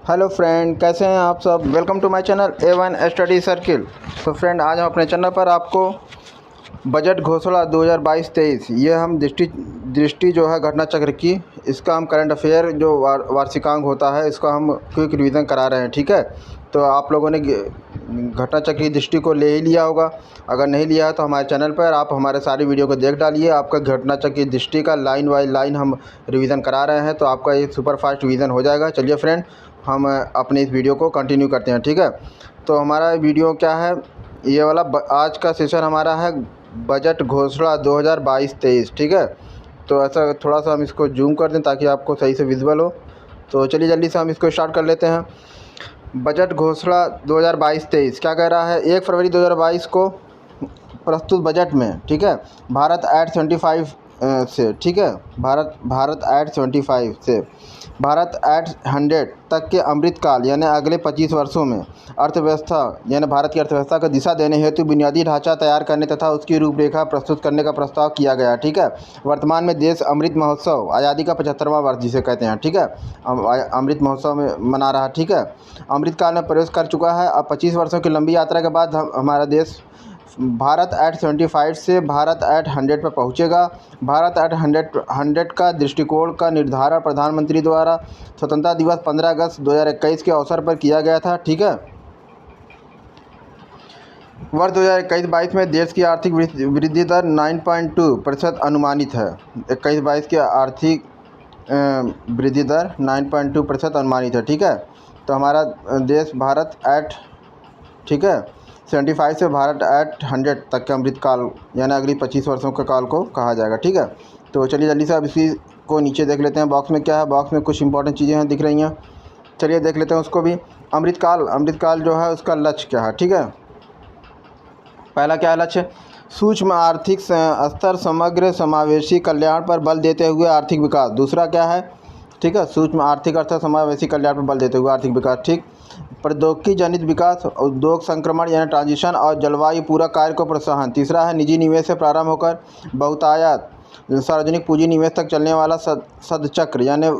Hello friend, कैसे हैं आप सब। Welcome to my channel A1 study circle. तो फ्रेंड, आज हम अपने चैनल पर आपको बजट घोषणा 2022-23 ये हम दृष्टि जो है घटना चक्र की, इसका हम करंट अफेयर जो वार्षिकांक होता है इसका हम क्विक रिवीजन करा रहे हैं। ठीक है, तो आप लोगों ने घटना चक्र की दृष्टि को ले ही लिया होगा। अगर नहीं लिया है तो हमारे चैनल पर आप हमारे सारी वीडियो को देख डालिए। आपका घटना चक्र की दृष्टि का लाइन बाय लाइन हम रिवीजन करा रहे हैं, तो आपका ये सुपर फास्ट रिवीजन हो जाएगा। चलिए फ्रेंड, हम अपने इस वीडियो को कंटिन्यू करते हैं। ठीक है, तो हमारा वीडियो क्या है, ये वाला आज का सेशन हमारा है बजट घोषणा 2022-23। ठीक है, तो ऐसा थोड़ा सा हम इसको जूम कर दें ताकि आपको सही से विजुअल हो। तो चलिए जल्दी से हम इसको स्टार्ट कर लेते हैं। बजट घोषणा 2022-23 क्या कह रहा है। 1 फरवरी 2022 को प्रस्तुत बजट में, ठीक है, भारत एट 75 से, ठीक है, भारत एट 75 से भारत एट 100 तक के अमृतकाल यानी अगले 25 वर्षों में अर्थव्यवस्था यानी भारत की अर्थव्यवस्था को दिशा देने हेतु बुनियादी ढांचा तैयार करने तथा उसकी रूपरेखा प्रस्तुत करने का प्रस्ताव किया गया। ठीक है, वर्तमान में देश अमृत महोत्सव आज़ादी का 75वां वर्ष जिसे कहते हैं, ठीक है, अमृत महोत्सव में मना रहा। ठीक है, अमृतकाल में प्रवेश कर चुका है। अब 25 वर्षों की लंबी यात्रा के बाद हमारा देश भारत एट 75 से भारत एट 100 पर पहुंचेगा। भारत एट 100 का दृष्टिकोण का निर्धारण प्रधानमंत्री द्वारा स्वतंत्रता दिवस 15 अगस्त 2021 के अवसर पर किया गया था। ठीक है, वर्ष 2021-22 में देश की आर्थिक वृद्धि दर 9.2% अनुमानित है। 21-22 की आर्थिक वृद्धि दर 9.2% अनुमानित है। ठीक है, तो हमारा देश भारत एट, ठीक है, 75 से भारत एट 100 तक के अमृतकाल यानी अगली 25 वर्षों के काल को कहा जाएगा। ठीक है, तो चलिए जल्दी से अब इसी को नीचे देख लेते हैं। बॉक्स में क्या है, बॉक्स में कुछ इंपॉर्टेंट चीज़ें हैं दिख रही हैं, चलिए देख लेते हैं उसको भी। अमृतकाल जो है उसका लक्ष्य क्या है। ठीक है, पहला क्या है लक्ष्य, सूक्ष्म आर्थिक स्तर समग्र समावेशी कल्याण पर बल देते हुए आर्थिक विकास। दूसरा क्या है, ठीक है, सूक्ष्म आर्थिक स्तर समावेशी कल्याण पर बल देते हुए आर्थिक विकास। ठीक, प्रौद्योगिकी जनित विकास, उद्योग संक्रमण यानी ट्रांजिशन और जलवायु पूरक कार्य को प्रोत्साहन। तीसरा है निजी निवेश से प्रारंभ होकर बहुतायत सार्वजनिक पूंजी निवेश तक चलने वाला सदचक्र यानी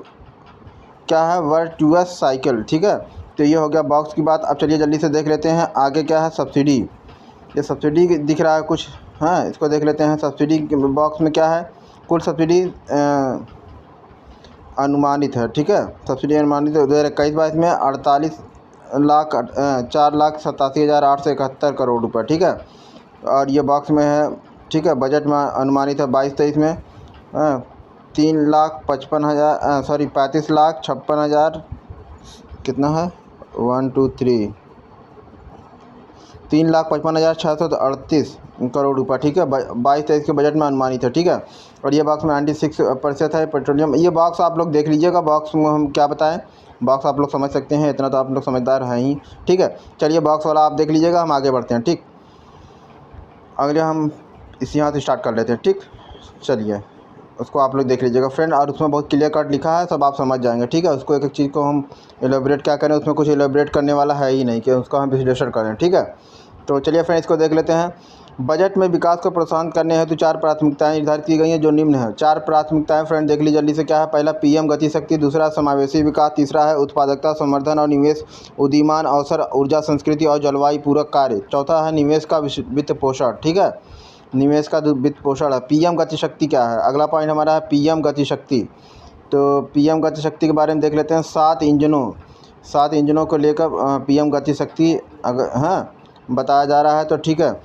क्या है, वर्चुअस साइकिल। ठीक है, तो ये हो गया बॉक्स की बात। अब चलिए जल्दी से देख लेते हैं आगे क्या है। सब्सिडी, ये सब्सिडी दिख रहा है कुछ, हाँ, इसको देख लेते हैं। सब्सिडी बॉक्स में क्या है, कुल सब्सिडी अनुमानित है। ठीक है, सब्सिडी अनुमानित है 2021-22 में 4,87,871 करोड़ रुपये। ठीक है, और ये बॉक्स में है। ठीक है, बजट में अनुमानित है 22-23 में 35,56,000 कितना है, 1 2 3 3,55,638 करोड़ रुपये। ठीक है, 22-23 के बजट में अनुमानित है। ठीक है, और ये बॉक्स में 96% है पेट्रोलियम। ये बॉक्स आप लोग देख लीजिएगा, बॉक्स में हम क्या बताएं, बॉक्स आप लोग समझ सकते हैं, इतना तो आप लोग समझदार हैं ही। ठीक है, चलिए बॉक्स वाला आप देख लीजिएगा, हम आगे बढ़ते हैं। ठीक, अगले हम इसी यहाँ से स्टार्ट कर लेते हैं। ठीक, चलिए उसको आप लोग देख लीजिएगा फ्रेंड, और उसमें बहुत क्लियर कट लिखा है, सब आप समझ जाएंगे। ठीक है, उसको एक एक चीज़ को हम एलेबरेट क्या करें, उसमें कुछ एलेबरेट करने वाला है ही नहीं कि उसका हम विश्लेषण करें। ठीक है, तो चलिए फ्रेंड इसको देख लेते हैं। बजट में विकास को प्रोत्साहन करने हेतु 4 प्राथमिकताएं निर्धारित की गई हैं जो निम्न है। 4 प्राथमिकताएं फ्रेंड देख लीजिए जल्दी से। क्या है, पहला पीएम गति शक्ति, दूसरा समावेशी विकास, तीसरा है उत्पादकता संवर्धन और निवेश, उदीयमान अवसर, ऊर्जा संस्कृति और जलवायु पूरक कार्य, चौथा है निवेश का वित्त पोषण। ठीक है, निवेश का वित्त पोषण है। पीएम गति शक्ति क्या है, अगला पॉइंट हमारा है पीएम गति शक्ति। तो पीएम गति शक्ति के बारे में देख लेते हैं। 7 इंजनों को लेकर पीएम गति शक्ति अगर हाँ बताया जा रहा है। तो ठीक है,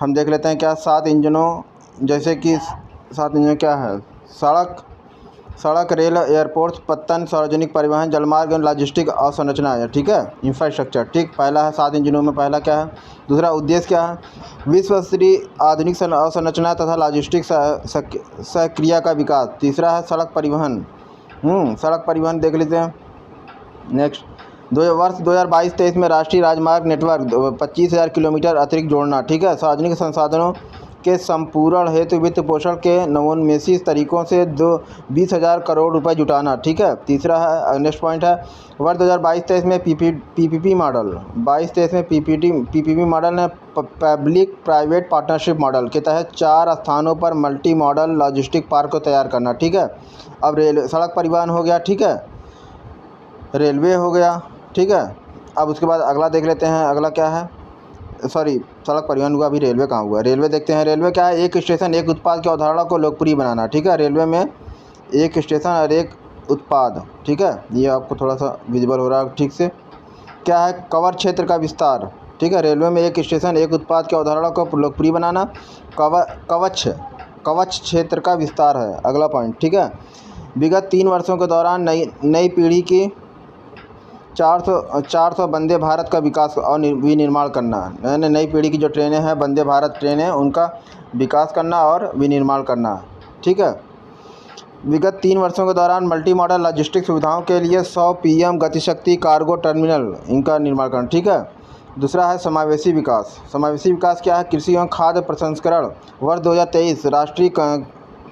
हम देख लेते हैं क्या 7 इंजनों, जैसे कि 7 इंजन क्या है, सड़क रेल एयरपोर्ट पत्तन सार्वजनिक परिवहन जलमार्ग लॉजिस्टिक अवसंरचना है। ठीक है, इंफ्रास्ट्रक्चर। ठीक, पहला है 7 इंजनों में, पहला क्या है। दूसरा उद्देश्य क्या है, विश्व स्तरीय आधुनिक अवसंरचना तथा लॉजिस्टिक सक्रिया का विकास। तीसरा है सड़क परिवहन देख लेते हैं। नेक्स्ट, वर्ष 2022-23 में राष्ट्रीय राजमार्ग नेटवर्क 25,000 किलोमीटर अतिरिक्त जोड़ना। ठीक है, सार्वजनिक संसाधनों के संपूर्ण हेतु वित्त पोषण के नवोन्मेषी तरीकों से 20,000 करोड़ रुपए जुटाना। ठीक है, तीसरा है नेक्स्ट पॉइंट है वर्ष 2022-23 में पीपीपी मॉडल 22-23 में पीपीपी मॉडल ने पब्लिक प्राइवेट पार्टनरशिप मॉडल के तहत 4 स्थानों पर मल्टी मॉडल लॉजिस्टिक पार्क को तैयार करना। ठीक है, अब रेल सड़क परिवहन हो गया। ठीक है, रेलवे हो गया, ठीक है। अब उसके बाद अगला देख लेते हैं, अगला क्या है, सॉरी सड़क परिवहन हुआ, अभी रेलवे कहाँ हुआ। रेलवे देखते हैं, रेलवे क्या है, एक स्टेशन एक उत्पाद की अवधारणा को लोकप्रिय बनाना, ठीक है। रेलवे में एक स्टेशन और एक उत्पाद, ठीक है। ये आपको थोड़ा सा विजिबल हो रहा है ठीक से। क्या है, कवर क्षेत्र का विस्तार, ठीक है। रेलवे में एक स्टेशन एक उत्पाद की अवधारणा को लोकप्रिय बनाना, कवच क्षेत्र का विस्तार है अगला पॉइंट, ठीक है। विगत 3 वर्षों के दौरान नई पीढ़ी की 400 वंदे भारत का विकास और विनिर्माण करना, यानी नई पीढ़ी की जो ट्रेनें हैं वंदे भारत ट्रेनें, उनका विकास करना और विनिर्माण करना, ठीक है। विगत 3 वर्षों के दौरान मल्टी मॉडल लॉजिस्टिक सुविधाओं के लिए 100 पीएम गतिशक्ति कार्गो टर्मिनल, इनका निर्माण करना, ठीक है। दूसरा है समावेशी विकास। समावेशी विकास क्या है, कृषि एवं खाद्य प्रसंस्करण वर्ष 2023 राष्ट्रीय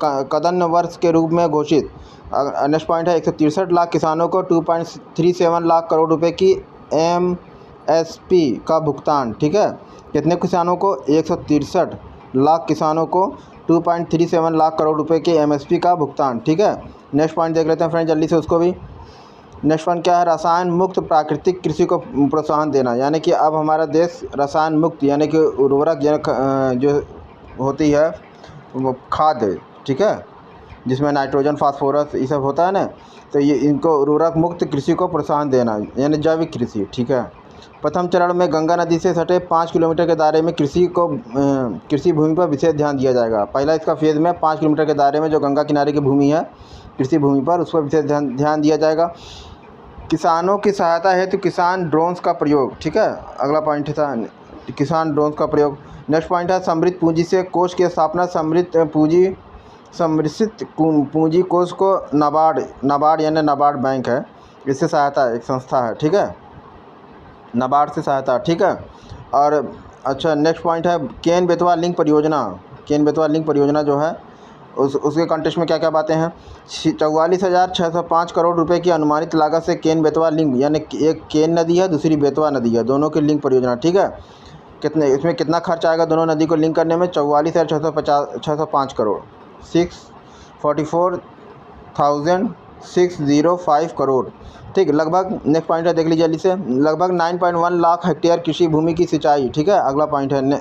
कदम वर्ष के रूप में घोषित। नेक्स्ट पॉइंट है, 163 लाख किसानों को 2.37 लाख करोड़ रुपए की एमएसपी का भुगतान, ठीक है। कितने किसानों को, 163 लाख किसानों को 2.37 लाख करोड़ रुपए के एमएसपी का भुगतान, ठीक है। नेक्स्ट पॉइंट देख लेते हैं फ्रेंड जल्दी से उसको भी। नेक्स्ट पॉइंट क्या है, रसायन मुक्त प्राकृतिक कृषि को प्रोत्साहन देना, यानी कि अब हमारा देश रसायन मुक्त यानी कि उर्वरक जो होती है वो खाद, ठीक है, जिसमें नाइट्रोजन फास्फोरस ये सब होता है ना, तो ये इनको उर्वरक मुक्त कृषि को प्रोत्साहन देना, यानी जैविक कृषि, ठीक है। प्रथम चरण में गंगा नदी से सटे 5 किलोमीटर के दायरे में कृषि भूमि पर विशेष ध्यान दिया जाएगा। पहला इसका फेज़ में 5 किलोमीटर के दायरे में जो गंगा किनारे की भूमि है कृषि भूमि पर, उस पर विशेष ध्यान दिया जाएगा। किसानों की सहायता हेतु किसान ड्रोन्स का प्रयोग, ठीक है, अगला पॉइंट था किसान ड्रोन्स का प्रयोग। नेक्स्ट पॉइंट है, समृद्ध पूंजी से कोष की स्थापना। समृद्ध पूंजी कोष को नाबार्ड यानी नाबार्ड बैंक है, इससे सहायता है, एक संस्था है, ठीक है, नाबार्ड से सहायता, ठीक है। और अच्छा नेक्स्ट पॉइंट है, केन बेतवा लिंक परियोजना। केन बेतवा लिंक परियोजना जो है उसके कॉन्टेक्स्ट में क्या क्या बातें हैं, 44,605 करोड़ रुपए की अनुमानित लागत से केन बेतवा लिंक, यानी एक केन नदी है दूसरी बेतवा नदी है, दोनों की लिंक परियोजना, ठीक है। इसमें कितना खर्च आएगा दोनों नदी को लिंक करने में, 44,605 करोड़, 645 करोड़, ठीक। लगभग नेक्स्ट पॉइंट है, देख लीजिए जल्दी से, लगभग 9.1 लाख हेक्टेयर कृषि भूमि की सिंचाई, ठीक है। अगला पॉइंट है,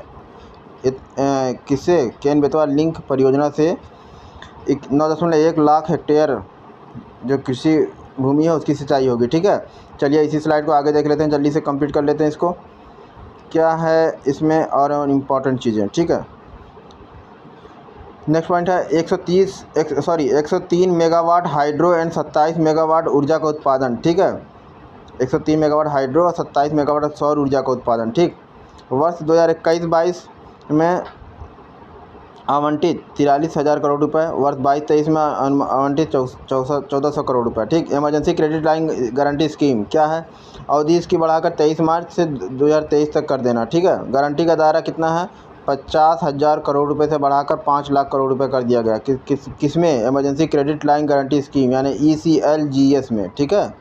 किससे, केन बेतवा लिंक परियोजना से 9.1 लाख हेक्टेयर जो कृषि भूमि है उसकी सिंचाई होगी, ठीक है। चलिए इसी स्लाइड को आगे देख लेते हैं, जल्दी से कंप्लीट कर लेते हैं इसको, क्या है इसमें और इम्पॉर्टेंट चीज़ें, ठीक है। नेक्स्ट पॉइंट है, 103 मेगावाट हाइड्रो एंड 27 मेगावाट ऊर्जा का उत्पादन, ठीक है। 103 मेगावाट हाइड्रो और 27 मेगावाट सौर ऊर्जा का उत्पादन, ठीक। वर्ष 2021-22 में आवंटित 43,000 करोड़ रुपए, वर्ष 22-23 में आवंटित 1400 करोड़ रुपए, ठीक। Emergency credit line guarantee scheme क्या है, अवधि इसकी बढ़ाकर 23 मार्च से 2023 तक कर देना, ठीक है। गारंटी का दायरा कितना है, 50,000 करोड़ रुपए से बढ़ाकर 5 लाख करोड़ रुपए कर दिया गया। किसमें, emergency credit line guarantee scheme यानी ECLGS में, ठीक है।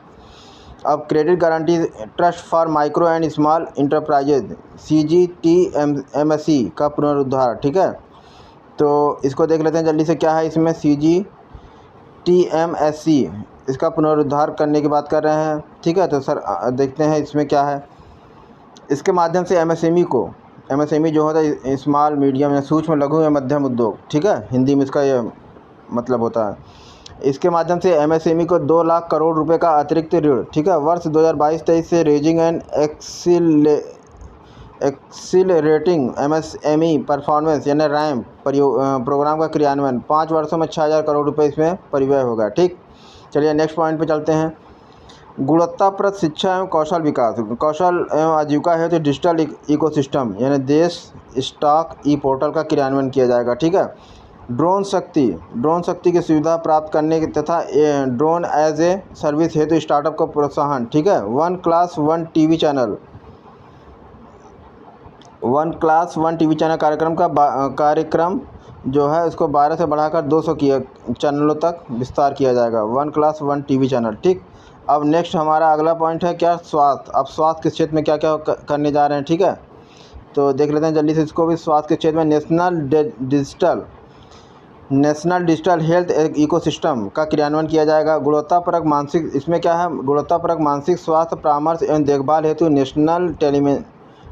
अब credit guarantee trust for micro and small enterprises CGTMSE का पुनरुद्धार, ठीक है। तो इसको देख लेते हैं जल्दी से, क्या है इसमें, CGTMSE इसका पुनरुद्धार करने की बात कर रहे हैं, ठीक है। तो सर देखते हैं इसमें क्या है। इसके माध्यम से MSME जो होता है स्मॉल मीडियम या सूक्ष्म लघु या मध्यम उद्योग, ठीक है, हिंदी में इसका ये मतलब होता है। इसके माध्यम से MSME को 2 लाख करोड़ रुपए का अतिरिक्त ऋण, ठीक है। वर्ष 2022-23 से raising and accelerating MSME performance यानी रैम प्रोग्राम का क्रियान्वयन 5 वर्षों में 6,000 करोड़ रुपए इसमें परिव्यय होगा, ठीक। चलिए नेक्स्ट पॉइंट पे चलते हैं, गुणवत्ताप्रद शिक्षा एवं कौशल विकास। कौशल एवं आजीविका है तो डिजिटल इकोसिस्टम यानी देश स्टॉक ई पोर्टल का क्रियान्वयन किया जाएगा, ठीक है। ड्रोन शक्ति की सुविधा प्राप्त करने तथा ड्रोन एज ए सर्विस हेतु स्टार्टअप को प्रोत्साहन, ठीक है। One class one TV channel कार्यक्रम जो है उसको 12 से बढ़ाकर 200 चैनलों तक विस्तार किया जाएगा, 1 क्लास 1 टीवी चैनल, ठीक। अब नेक्स्ट हमारा अगला पॉइंट है क्या, स्वास्थ्य। अब स्वास्थ्य के क्षेत्र में क्या क्या करने जा रहे हैं, ठीक है। तो देख लेते हैं जल्दी से इसको भी। स्वास्थ्य के क्षेत्र में national digital national digital health ecosystem का क्रियान्वयन किया जाएगा। गुणवत्तापरक मानसिक, इसमें क्या है, गुणवत्तापरक मानसिक स्वास्थ्य परामर्श एवं देखभाल हेतु नेशनल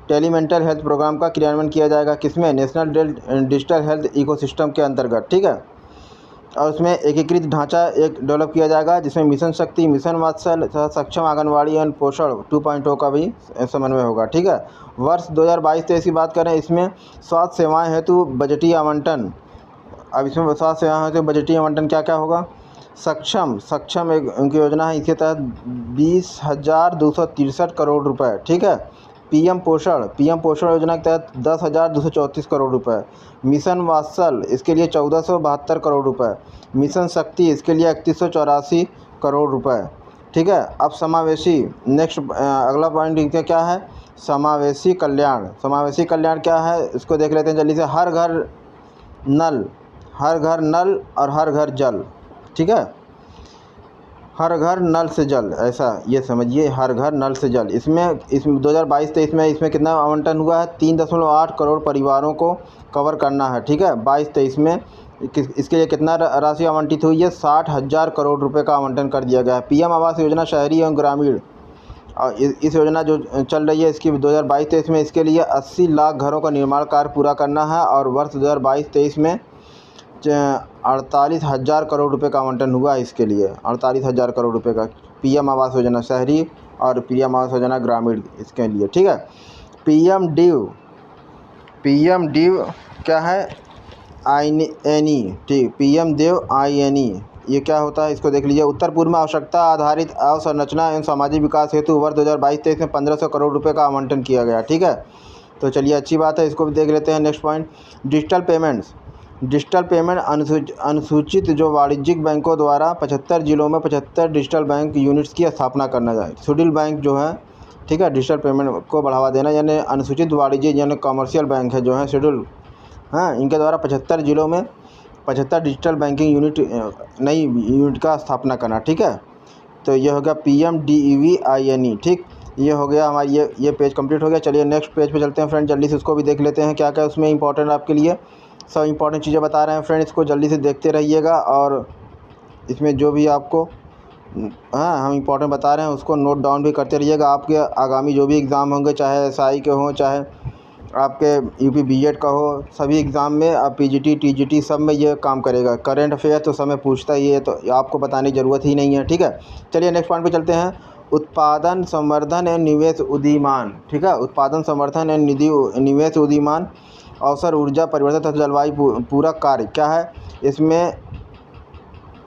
टेलीमेंटल हेल्थ प्रोग्राम का क्रियान्वयन किया जाएगा। किसमें, नेशनल डिजिटल हेल्थ इकोसिस्टम के अंतर्गत, ठीक है। और उसमें एकीकृत ढांचा एक डेवलप किया जाएगा जिसमें मिशन शक्ति, मिशन वात्सल तथा सक्षम आंगनवाड़ी एवं पोषण 2.0 का भी समन्वय होगा, ठीक है। वर्ष 2022-23 की बात करें, इसमें स्वास्थ्य सेवाएं हेतु बजटीय आवंटन, अब इसमें स्वास्थ्य सेवाएं हेतु बजटीय आवंटन क्या क्या होगा। सक्षम एक उनकी योजना है, इसके तहत 20,263 करोड़ रुपए, ठीक है। पीएम पोषण योजना के तहत 10,234 करोड़ रुपए। मिशन वात्सल, इसके लिए 1,472 करोड़ रुपए। मिशन शक्ति, इसके लिए 3,184 करोड़ रुपए, ठीक है। अब समावेशी, नेक्स्ट अगला पॉइंट इनका क्या है, समावेशी कल्याण क्या है, इसको देख लेते हैं जल्दी से। हर घर नल और हर घर जल, ठीक है। हर घर नल से जल, ऐसा ये समझिए, हर घर नल से जल। इसमें 2022-23 में इसमें कितना आवंटन हुआ है, 3.8 करोड़ परिवारों को कवर करना है, ठीक है। 22-23 में इसके लिए कितना राशि आवंटित हुई है, 60,000 करोड़ रुपए का आवंटन कर दिया गया है। पीएम आवास योजना शहरी एवं ग्रामीण, और इस योजना जो चल रही है इसकी 2022-23 में इसके लिए 80 लाख घरों का निर्माण कार्य पूरा करना है। और वर्ष 2022-23 में 48,000 करोड़ रुपए का आवंटन हुआ है इसके लिए, 48,000 करोड़ रुपए का पीएम आवास योजना शहरी और पीएम आवास योजना ग्रामीण, इसके लिए, ठीक है। पीएम डीव क्या है, INE, ठीक, पीएम देव INE, ये क्या होता है इसको देख लीजिए। उत्तर पूर्व में आवश्यकता आधारित अवसंरचना एवं सामाजिक विकास हेतु वर्ष 2022-23 में 1,500 करोड़ रुपए का आवंटन किया गया, ठीक है। तो चलिए अच्छी बात है, इसको भी देख लेते हैं। नेक्स्ट पॉइंट, डिजिटल पेमेंट अनुसूचित जो वाणिज्यिक बैंकों द्वारा 75 जिलों में 75 डिजिटल बैंक यूनिट्स की स्थापना करना जाए। शेड्यूल बैंक जो है, ठीक है, डिजिटल पेमेंट को बढ़ावा देना, यानी अनुसूचित वाणिज्य यानी कमर्शियल बैंक है जो है शेड्यूल, हाँ, इनके द्वारा 75 जिलों में 75 डिजिटल बैंकिंग यूनिट, नई यूनिट का स्थापना करना, ठीक है। तो ये हो गया PMDEV-INE, ठीक, ये हो गया हमारी, ये पेज कंप्लीट हो गया। चलिए नेक्स्ट पेज पे चलते हैं फ्रेंड, जल्दी से उसको भी देख लेते हैं क्या क्या उसमें इंपॉर्टेंट आपके लिए, सब इंपॉर्टेंट चीज़ें बता रहे हैं फ्रेंड, इसको जल्दी से देखते रहिएगा। और इसमें जो भी आपको, हाँ, हम इंपॉर्टेंट बता रहे हैं उसको नोट डाउन भी करते रहिएगा। आपके आगामी जो भी एग्ज़ाम होंगे, चाहे SI के हों, चाहे आपके UP BED का हो, सभी एग्ज़ाम में आप PGT TGT सब में ये काम करेगा। करंट अफेयर तो समय पूछता ही है, तो आपको बताने की ज़रूरत ही नहीं है, ठीक है। चलिए नेक्स्ट पॉइंट पे चलते हैं, उत्पादन संवर्धन एवं निवेश उदीयमान, ठीक है। उत्पादन संवर्धन एवं निवेश उदीयमान, अवसर, ऊर्जा परिवर्तन तथा जलवायु पूरक कार्य क्या है, इसमें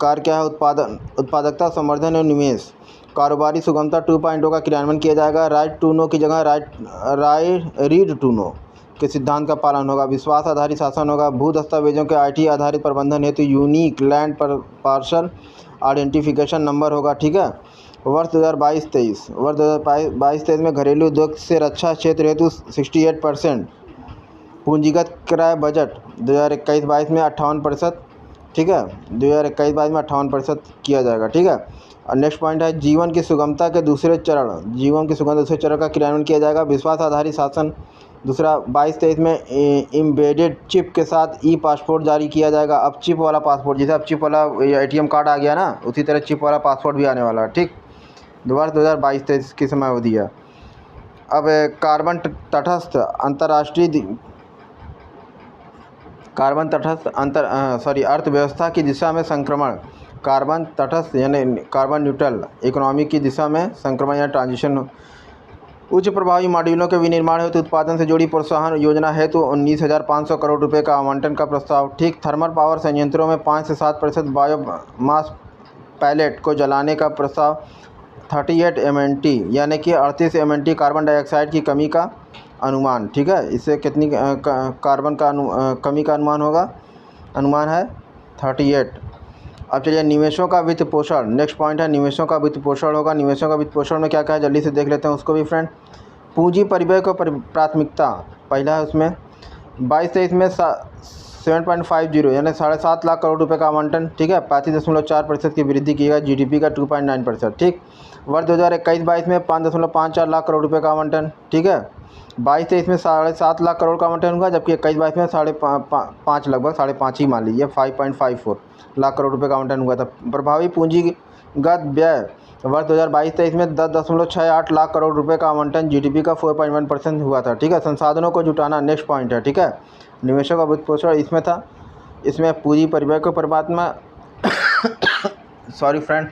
कार्य क्या है, उत्पादकता संवर्धन एवं निवेश। कारोबारी सुगमता 2.0 का क्रियान्वयन किया जाएगा। राइट टू नो की जगह रीड टू नो के सिद्धांत का पालन होगा। विश्वास आधारित शासन होगा। भू दस्तावेजों के IT आधारित प्रबंधन हेतु यूनिक लैंड पर पार्सल आइडेंटिफिकेशन नंबर होगा, ठीक है। वर्ष 2022-23 में घरेलू उद्योग से रक्षा क्षेत्र हेतु 68%, पूंजीगत क्रय बजट 2021-22 में 58%, ठीक है, 2021-22 में 58% किया जाएगा, ठीक है। और नेक्स्ट पॉइंट है, जीवन की सुगमता के दूसरे चरण का क्रियान्वयन किया जाएगा। विश्वास आधारित शासन दूसरा 22-23 में एम्बेडेड चिप के साथ E-पासपोर्ट जारी किया जाएगा। अब चिप वाला पासपोर्ट, जैसे अब चिप वाला ATM कार्ड आ गया ना, उसी तरह चिप वाला पासपोर्ट भी आने वाला है, ठीक, वर्ष 2022-23 की समय अवधि है। अब कार्बन तटस्थ अर्थव्यवस्था की दिशा में संक्रमण, कार्बन तटस्थ यानी कार्बन न्यूट्रल इकोनॉमी की दिशा में संक्रमण या ट्रांजिशन। उच्च प्रभावी मॉड्यूलों के विनिर्माण हेतु उत्पादन से जुड़ी प्रोत्साहन योजना हेतु 19,500 करोड़ रुपए का आवंटन का प्रस्ताव, ठीक। थर्मल पावर संयंत्रों में 5 से 7% बायोमास पैलेट को जलाने का प्रस्ताव। 38 MNT यानी कि 38 MNT कार्बन डाइऑक्साइड की कमी का अनुमान, ठीक है। इससे कितनी कार्बन का कमी का अनुमान है 38। अब चलिए निवेशों का वित्त पोषण, नेक्स्ट पॉइंट है, निवेशों का वित्त पोषण होगा। निवेशों का वित्त पोषण में क्या क्या है जल्दी से देख लेते हैं उसको भी फ्रेंड। पूंजी परिव्यय को प्राथमिकता, पहला है उसमें 22-23 में 7.50 यानी 7.5 लाख करोड़ रुपए का आवंटन, ठीक है। 35.4% की वृद्धि की गई। GDP का 2.9%, ठीक। वर्ष 2021-22 में 5.54 लाख करोड़ रुपए का आवंटन, ठीक है। 22-23 में 7.5 लाख करोड़ का आवंटन हुआ, जबकि 21-22 में 5.5 लगभग 5.5 ही मान लीजिए 5.54 लाख करोड़ रुपए का आवंटन हुआ था। प्रभावी पूंजीगत व्यय वर्ष 2022-23 में 10.68 लाख करोड़ रुपए का आवंटन जीडीपी का 4.1% हुआ था। ठीक है, संसाधनों को जुटाना नेक्स्ट पॉइंट है। ठीक है, निवेशों का वित्तपोषण इसमें था, इसमें पूंजी परिव्यय को परमात्मा सॉरी फ्रेंड,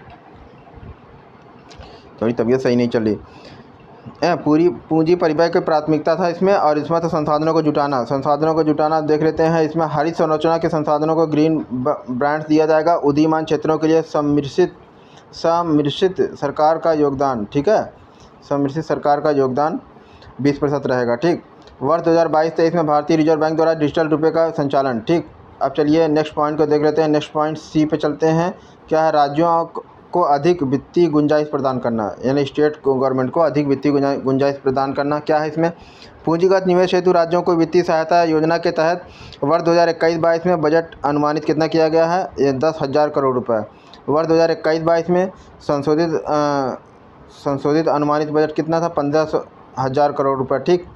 थोड़ी तबीयत सही नहीं चल रही, पूरी पूंजी परिव्यय की प्राथमिकता था इसमें, और इसमें तो संसाधनों को जुटाना देख लेते हैं। इसमें हरित संरचना के संसाधनों को ग्रीन ब्रांड दिया जाएगा। उदीयमान क्षेत्रों के लिए सम्मिश्रित सरकार का योगदान, ठीक है, सम्मिश्रित सरकार का योगदान 20% रहेगा। ठीक, वर्ष 2022-23 में भारतीय रिजर्व बैंक द्वारा डिजिटल रुपये का संचालन। ठीक, अब चलिए नेक्स्ट पॉइंट को देख लेते हैं। नेक्स्ट पॉइंट सी पे चलते हैं। क्या है? राज्यों को अधिक वित्तीय गुंजाइश प्रदान करना, यानी स्टेट गवर्नमेंट को अधिक वित्तीय गुंजाइश प्रदान करना। क्या है इसमें? पूंजीगत निवेश हेतु राज्यों को वित्तीय सहायता योजना के तहत वर्ष 2021-22 में बजट अनुमानित कितना किया गया है? ये 10,000 करोड़ रुपये। वर्ष 2021-22 में संशोधित अनुमानित बजट कितना था? 15,000 करोड़ रुपये। ठीक,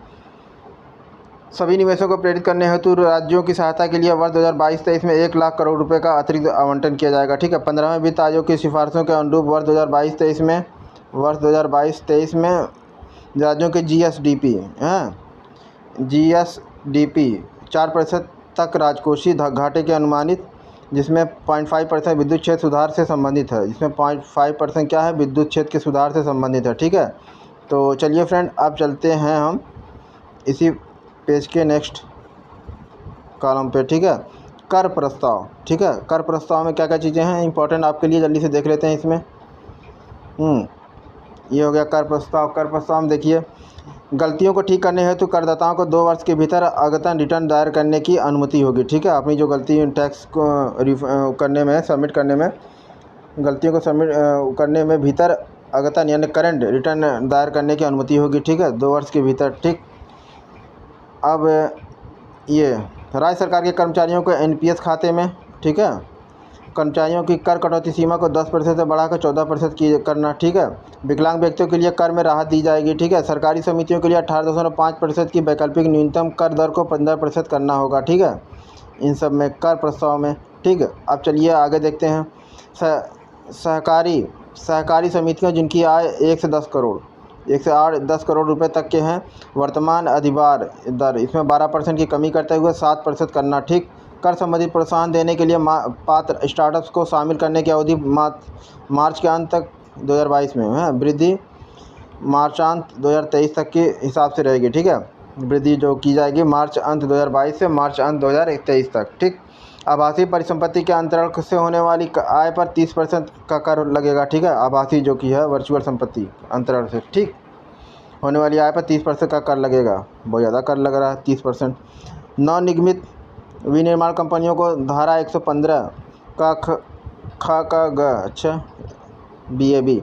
सभी निवेशों को प्रेरित करने हेतु राज्यों की सहायता के लिए वर्ष 2022-23 में 1 लाख करोड़ रुपए का अतिरिक्त आवंटन किया जाएगा। ठीक है, 15वें वित्त आयोग की सिफारिशों के अनुरूप वर्ष 2022-23 में राज्यों के जीएसडीपी 4% तक राजकोषीय घाटे के अनुमानित, जिसमें 0.5% विद्युत क्षेत्र सुधार से संबंधित है। इसमें 0.5% क्या है? विद्युत क्षेत्र के सुधार से संबंधित है। ठीक है, तो चलिए फ्रेंड, अब चलते हैं हम इसी पेज के नेक्स्ट कॉलम पे। ठीक है, कर प्रस्ताव। ठीक है, कर प्रस्ताव में क्या क्या चीज़ें हैं इंपॉर्टेंट आपके लिए, जल्दी से देख लेते हैं इसमें। ये हो गया कर प्रस्ताव। कर प्रस्ताव में देखिए, गलतियों को ठीक करने हेतु करदाताओं को 2 वर्ष के भीतर अद्यतन रिटर्न दायर करने की अनुमति होगी। ठीक है, अपनी जो गलती टैक्स को करने में, सबमिट करने में, गलतियों को सबमिट करने में भीतर अद्यतन यानी करंट रिटर्न दायर करने की अनुमति होगी। ठीक है, 2 वर्ष के भीतर। ठीक, अब ये राज्य सरकार के कर्मचारियों को एनपीएस खाते में, ठीक है, कर्मचारियों की कर कटौती सीमा को 10% से बढ़ाकर 14% की करना। ठीक है, विकलांग व्यक्तियों के लिए कर में राहत दी जाएगी। ठीक है, सरकारी समितियों के लिए 18.5% की वैकल्पिक न्यूनतम कर दर को 15% करना होगा। ठीक है, इन सब में कर प्रस्ताव में। ठीक है, अब चलिए आगे देखते हैं। सहकारी समितियाँ जिनकी आय 1 से 10 करोड़ 1 से 10 करोड़ रुपए तक के हैं, वर्तमान अधिभार दर इसमें 12% की कमी करते हुए 7% करना। ठीक, कर संबंधित प्रोत्साहन देने के लिए पात्र स्टार्टअप्स को शामिल करने की अवधि मार्च के अंत तक 2022 में है, वृद्धि मार्चांत 2023 तक के हिसाब से रहेगी। ठीक है, वृद्धि जो की जाएगी मार्च अंत 2022 से मार्च अंत 2023 तक। ठीक, आभासी परिसंपत्ति के अंतरण से होने वाली आय पर 30% का कर लगेगा। ठीक है, आभासी जो की है वर्चुअल संपत्ति अंतरण से, ठीक, होने वाली आय पर 30% का कर लगेगा। बहुत ज़्यादा कर लग रहा है 30%। नवनिगमित विनिर्माण कंपनियों को धारा 115 का BAB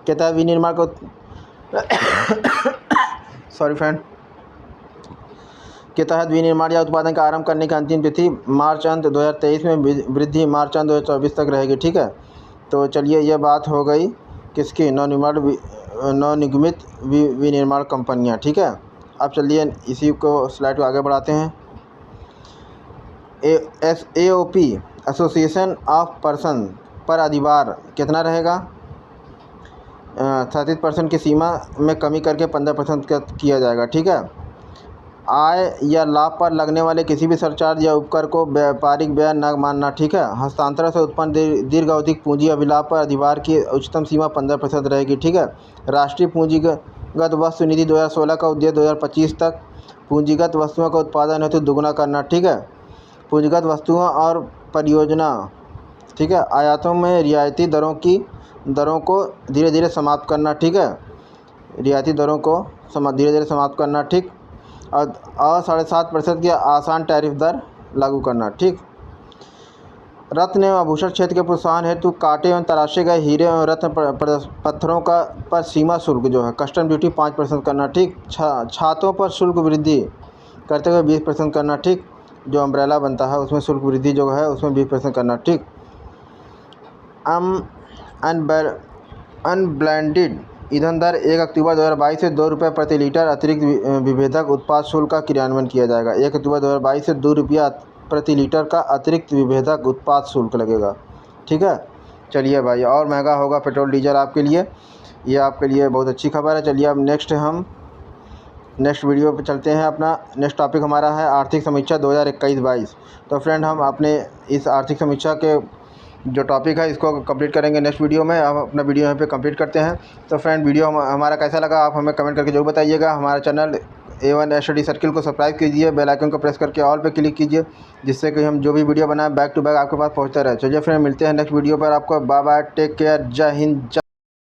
के तहत विनिर्माण को सॉरी फ्रेंड के तहत विनिर्माण या उत्पादन का आरंभ करने की अंतिम तिथि मार्च अंत 2023 में, वृद्धि मार्च अंत 2024 तक रहेगी। ठीक है, तो चलिए ये बात हो गई किसकी? नवनिगमित विनिर्माण कंपनियां। ठीक है, अब चलिए इसी को स्लाइड को आगे बढ़ाते हैं। AOP एसोसिएशन ऑफ पर्सन पर अधिभार कितना रहेगा? 37% की सीमा में कमी करके 15% किया जाएगा। ठीक है, आय या लाभ पर लगने वाले किसी भी सरचार्ज या उपकर को व्यापारिक व्यय न मानना। ठीक है, हस्तांतरण से उत्पन्न दीर्घावधि पूंजी अभिलाभ पर अधिभार की उच्चतम सीमा 15% रहेगी। ठीक है, राष्ट्रीय पूंजीगत वस्तु निधि 2016 का उद्देश्य 2025 तक पूंजीगत वस्तुओं का उत्पादन हेतु दुगुना करना। ठीक है, पूंजीगत वस्तुओं और परियोजना, ठीक है, आयातों में रियायती दरों को धीरे धीरे समाप्त करना। ठीक है, रियायती दरों को धीरे धीरे समाप्त करना। ठीक, और 7.5% की आसान टैरिफ दर लागू करना। ठीक, रत्न एवं आभूषण क्षेत्र के प्रोत्साहन हेतु काटे एवं तराशे गए हीरे एवं रत्न पत्थरों का पर सीमा शुल्क जो है कस्टम ड्यूटी 5% करना। ठीक, छातों पर शुल्क वृद्धि करते हुए 20% करना। ठीक, जो अम्ब्रेला बनता है उसमें शुल्क वृद्धि जो है उसमें 20% करना। ठीक, अनब्लेंडेड ईंधन दर 1 अक्टूबर 2022 से ₹2 प्रति लीटर अतिरिक्त विभेदक उत्पाद शुल्क का क्रियान्वयन किया जाएगा। 1 अक्टूबर 2022 से ₹2 प्रति लीटर का अतिरिक्त विभेदक उत्पाद शुल्क लगेगा। ठीक है, चलिए भाई, और महंगा होगा पेट्रोल डीजल आपके लिए, ये आपके लिए बहुत अच्छी खबर है। चलिए अब नेक्स्ट वीडियो पे चलते हैं। अपना नेक्स्ट टॉपिक हमारा है आर्थिक समीक्षा 2021-22। तो फ्रेंड, हम अपने इस आर्थिक समीक्षा के जो टॉपिक है इसको कंप्लीट करेंगे नेक्स्ट वीडियो में। अब अपना वीडियो यहाँ पे कंप्लीट करते हैं। तो फ्रेंड, वीडियो हमारा कैसा लगा आप हमें कमेंट करके जरूर बताइएगा। हमारे चैनल A1 स्टडी सर्किल को सब्सक्राइब कीजिए, बेल आइकन को प्रेस करके ऑल पे क्लिक कीजिए, जिससे कि हम जो भी वीडियो बनाएं बैक टू बैक आपके पास पहुँचता रहे। चलिए फ्रेंड, मिलते हैं नेक्स्ट वीडियो पर। आपको बाय बाय, टेक केयर, जय हिंद।